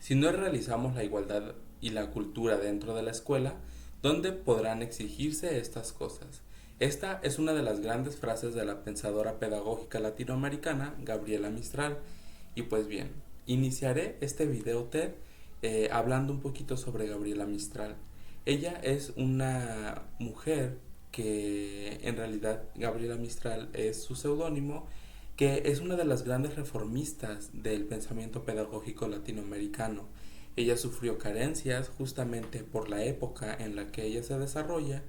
si no realizamos la igualdad y la cultura dentro de la escuela, ¿dónde podrán exigirse estas cosas? Esta es una de las grandes frases de la pensadora pedagógica latinoamericana Gabriela Mistral. Y pues bien, iniciaré este video TED hablando un poquito sobre Gabriela Mistral. Ella es una mujer que en realidad Gabriela Mistral es su seudónimo, que es una de las grandes reformistas del pensamiento pedagógico latinoamericano. Ella sufrió carencias justamente por la época en la que ella se desarrolla,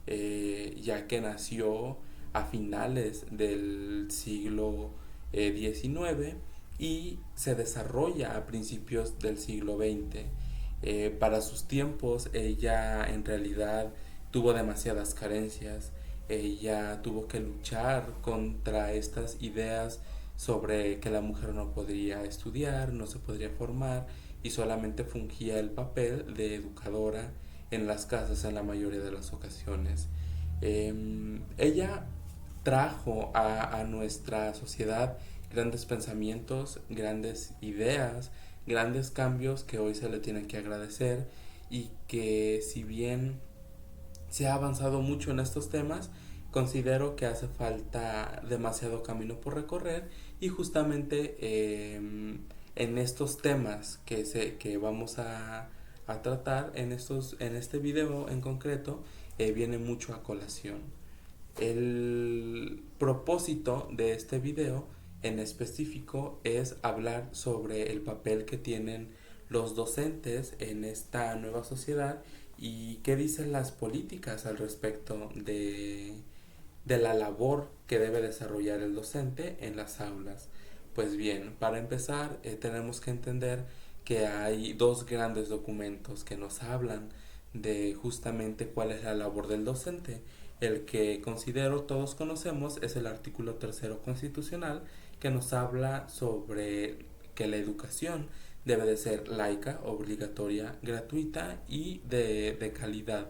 ya que nació a finales del siglo XIX y se desarrolla a principios del siglo XX. Para sus tiempos ella en realidad tuvo demasiadas carencias. Ella tuvo que luchar contra estas ideas sobre que la mujer no podría estudiar, no se podría formar y solamente fungía el papel de educadora en las casas en la mayoría de las ocasiones. Ella trajo a nuestra sociedad grandes pensamientos, grandes ideas, grandes cambios que hoy se le tienen que agradecer y que si bien se ha avanzado mucho en estos temas, considero que hace falta demasiado camino por recorrer y justamente en estos temas que vamos a tratar en este video en concreto viene mucho a colación. El propósito de este video en específico es hablar sobre el papel que tienen los docentes en esta nueva sociedad y qué dicen las políticas al respecto de la labor que debe desarrollar el docente en las aulas. Pues bien, para empezar tenemos que entender que hay dos grandes documentos que nos hablan de justamente cuál es la labor del docente. El que considero todos conocemos es el artículo tercero constitucional, que nos habla sobre que la educación debe de ser laica, obligatoria, gratuita y de calidad.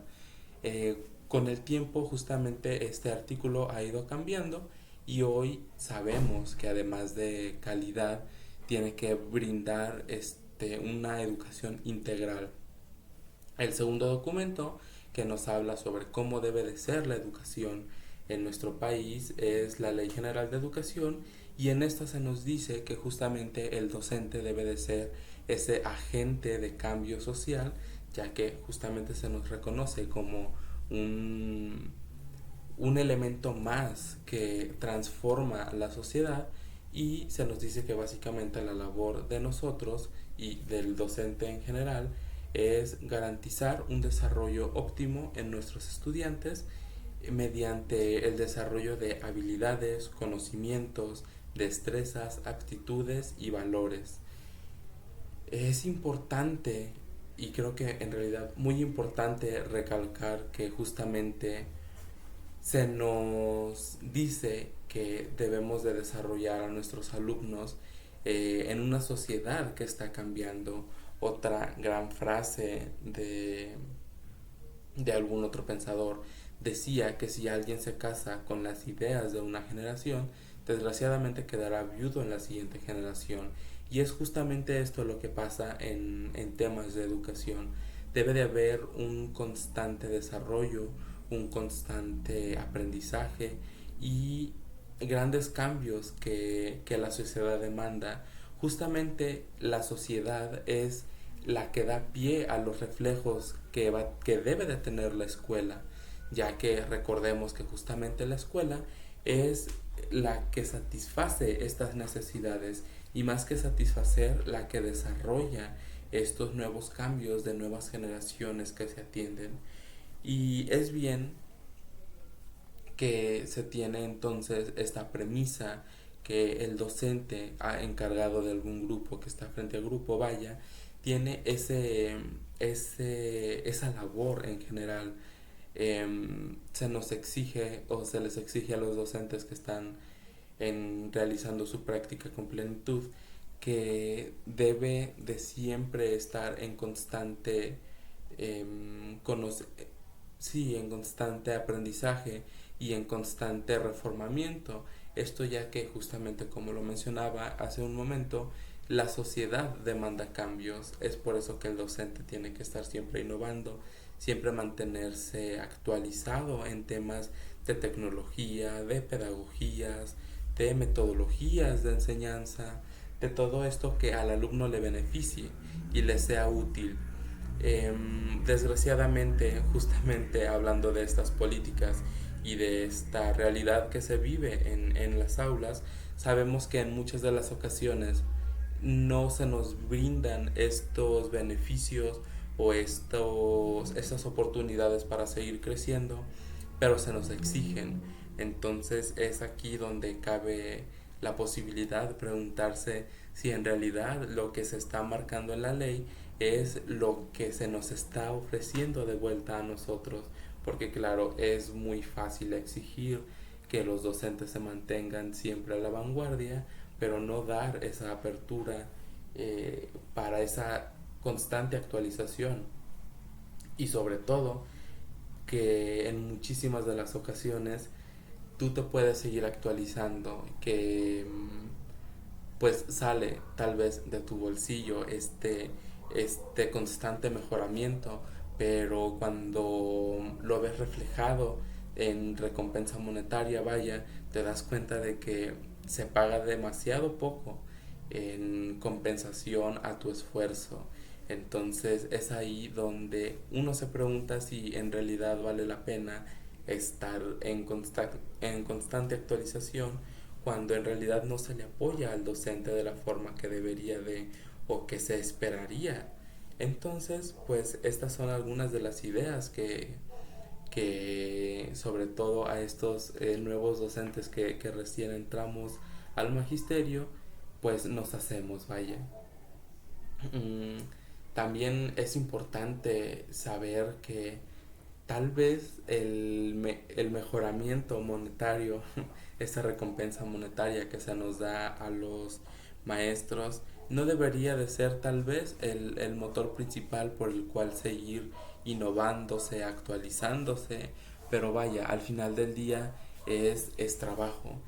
Con el tiempo justamente este artículo ha ido cambiando y hoy sabemos que además de calidad tiene que brindar una educación integral. El segundo documento que nos habla sobre cómo debe de ser la educación en nuestro país es la Ley General de Educación y en esta se nos dice que justamente el docente debe de ser ese agente de cambio social, ya que justamente se nos reconoce como un, un elemento más que transforma la sociedad y se nos dice que básicamente la labor de nosotros y del docente en general es garantizar un desarrollo óptimo en nuestros estudiantes mediante el desarrollo de habilidades, conocimientos, destrezas, aptitudes y valores. Es importante y creo que en realidad muy importante recalcar que justamente se nos dice que debemos de desarrollar a nuestros alumnos en una sociedad que está cambiando. Otra gran frase de algún otro pensador decía que si alguien se casa con las ideas de una generación, desgraciadamente quedará viudo en la siguiente generación. Y es justamente esto lo que pasa en temas de educación. Debe de haber un constante desarrollo, un constante aprendizaje y grandes cambios que la sociedad demanda. Justamente la sociedad es la que da pie a los reflejos que debe de tener la escuela, ya que recordemos que justamente la escuela es la que satisface estas necesidades y más que satisfacer, la que desarrolla estos nuevos cambios de nuevas generaciones que se atienden. Y es bien que se tiene entonces esta premisa que el docente encargado de algún grupo que está frente al grupo vaya tiene esa labor en general. Se nos exige o se les exige a los docentes que están realizando su práctica con plenitud que debe de siempre estar en constante conoce sí, en constante aprendizaje y en constante reformamiento. Esto ya que justamente como lo mencionaba hace un momento, la sociedad demanda cambios, es por eso que el docente tiene que estar siempre innovando, siempre mantenerse actualizado en temas de tecnología, de pedagogías, de metodologías de enseñanza, de todo esto que al alumno le beneficie y le sea útil. Desgraciadamente, justamente hablando de estas políticas y de esta realidad que se vive en las aulas, sabemos que en muchas de las ocasiones no se nos brindan estos beneficios o estas oportunidades para seguir creciendo, pero se nos exigen. Entonces es aquí donde cabe la posibilidad de preguntarse si en realidad lo que se está marcando en la ley es lo que se nos está ofreciendo de vuelta a nosotros, porque claro, es muy fácil exigir que los docentes se mantengan siempre a la vanguardia, pero no dar esa apertura para esa constante actualización y sobre todo que en muchísimas de las ocasiones tú te puedes seguir actualizando, que pues sale tal vez de tu bolsillo este constante mejoramiento, pero cuando lo ves reflejado en recompensa monetaria, vaya, te das cuenta de que se paga demasiado poco en compensación a tu esfuerzo. Entonces es ahí donde uno se pregunta si en realidad vale la pena estar en constante actualización cuando en realidad no se le apoya al docente de la forma que debería de o que se esperaría. Entonces, pues estas son algunas de las ideas que sobre todo a estos nuevos docentes que recién entramos al magisterio, pues nos hacemos, vaya. Mm, También es importante saber que tal vez el mejoramiento monetario, esa recompensa monetaria que se nos da a los maestros, no debería de ser tal vez el motor principal por el cual seguir innovándose, actualizándose, pero vaya, al final del día es trabajo.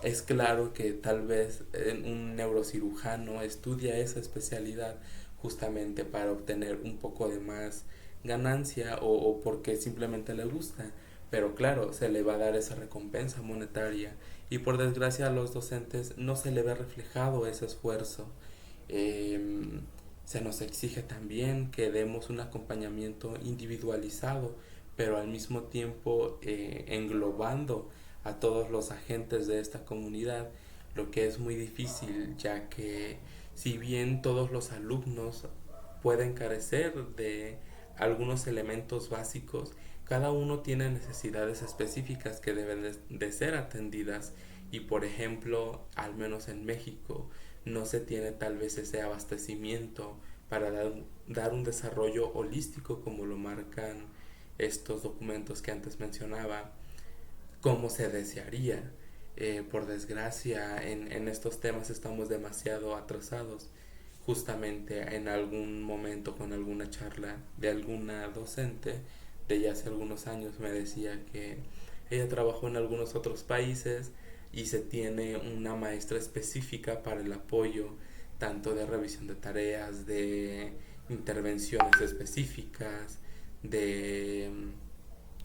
Es claro que tal vez un neurocirujano estudia esa especialidad justamente para obtener un poco de más ganancia o porque simplemente le gusta, pero claro, se le va a dar esa recompensa monetaria y por desgracia a los docentes no se le ve reflejado ese esfuerzo. Eh, Se nos exige también que demos un acompañamiento individualizado, pero al mismo tiempo englobando a todos los agentes de esta comunidad, lo que es muy difícil, ya que si bien todos los alumnos pueden carecer de algunos elementos básicos, cada uno tiene necesidades específicas que deben de ser atendidas y por ejemplo, al menos en México, no se tiene tal vez ese abastecimiento para dar un desarrollo holístico como lo marcan estos documentos que antes mencionaba, como se desearía. Por desgracia, en estos temas estamos demasiado atrasados. Justamente en algún momento con alguna charla de alguna docente de ya hace algunos años me decía que ella trabajó en algunos otros países y se tiene una maestra específica para el apoyo tanto de revisión de tareas, de intervenciones específicas, de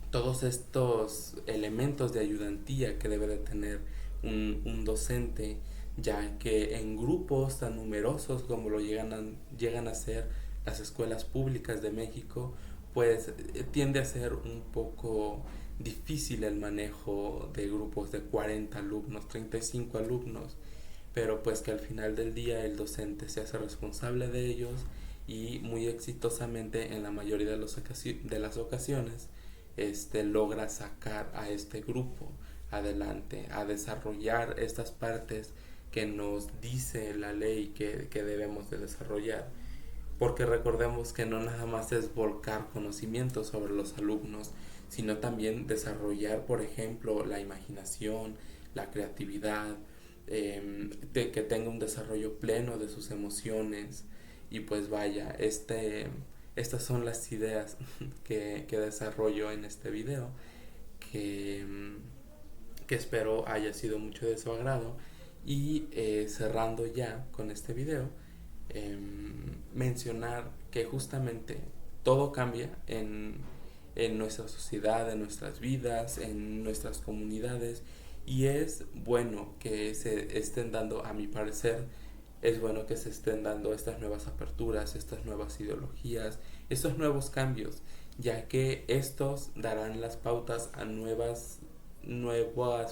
todos estos elementos de ayudantía que debe de tener un docente, ya que en grupos tan numerosos como lo llegan a ser las escuelas públicas de México, pues tiende a ser un poco difícil el manejo de grupos de 40 alumnos, 35 alumnos, pero pues que al final del día el docente se hace responsable de ellos y muy exitosamente en la mayoría de las ocasiones logra sacar a este grupo adelante, a desarrollar estas partes que nos dice la ley que debemos de desarrollar. Porque recordemos que no nada más es volcar conocimientos sobre los alumnos, sino también desarrollar, por ejemplo, la imaginación, la creatividad, de que tenga un desarrollo pleno de sus emociones. Y pues vaya, estas son las ideas que desarrollo en este video, que, que espero haya sido mucho de su agrado Y cerrando ya con este video, mencionar que justamente todo cambia en nuestra sociedad, en nuestras vidas, en nuestras comunidades, y es bueno que se estén dando, a mi parecer, es bueno que se estén dando estas nuevas aperturas, estas nuevas ideologías, estos nuevos cambios, ya que estos darán las pautas a nuevas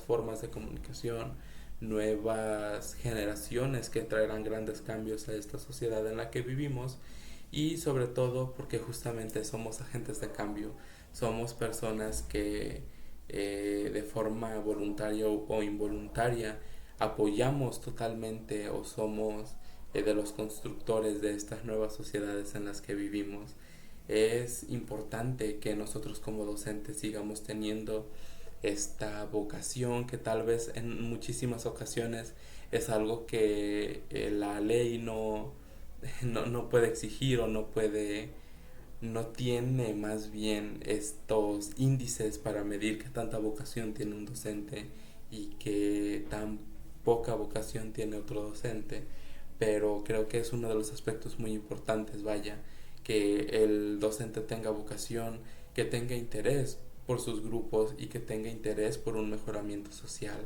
formas de comunicación, nuevas generaciones que traerán grandes cambios a esta sociedad en la que vivimos, y sobre todo porque justamente somos agentes de cambio, somos personas que de forma voluntaria o involuntaria apoyamos totalmente o somos de los constructores de estas nuevas sociedades en las que vivimos. Es importante que nosotros como docentes sigamos teniendo esta vocación que tal vez en muchísimas ocasiones es algo que la ley no puede exigir o no tiene más bien estos índices para medir qué tanta vocación tiene un docente y qué tan poca vocación tiene otro docente, pero creo que es uno de los aspectos muy importantes, vaya, que el docente tenga vocación, que tenga interés por sus grupos y que tenga interés por un mejoramiento social.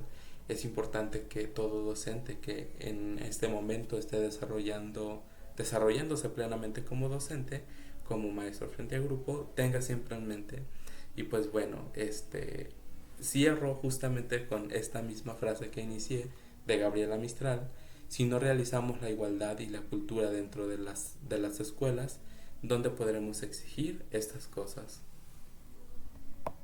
Es importante que todo docente que en este momento esté desarrollándose plenamente como docente, como maestro frente a grupo, tenga siempre en mente. Y pues bueno, cierro justamente con esta misma frase que inicié de Gabriela Mistral: si no realizamos la igualdad y la cultura dentro de las escuelas, ¿dónde podremos exigir estas cosas?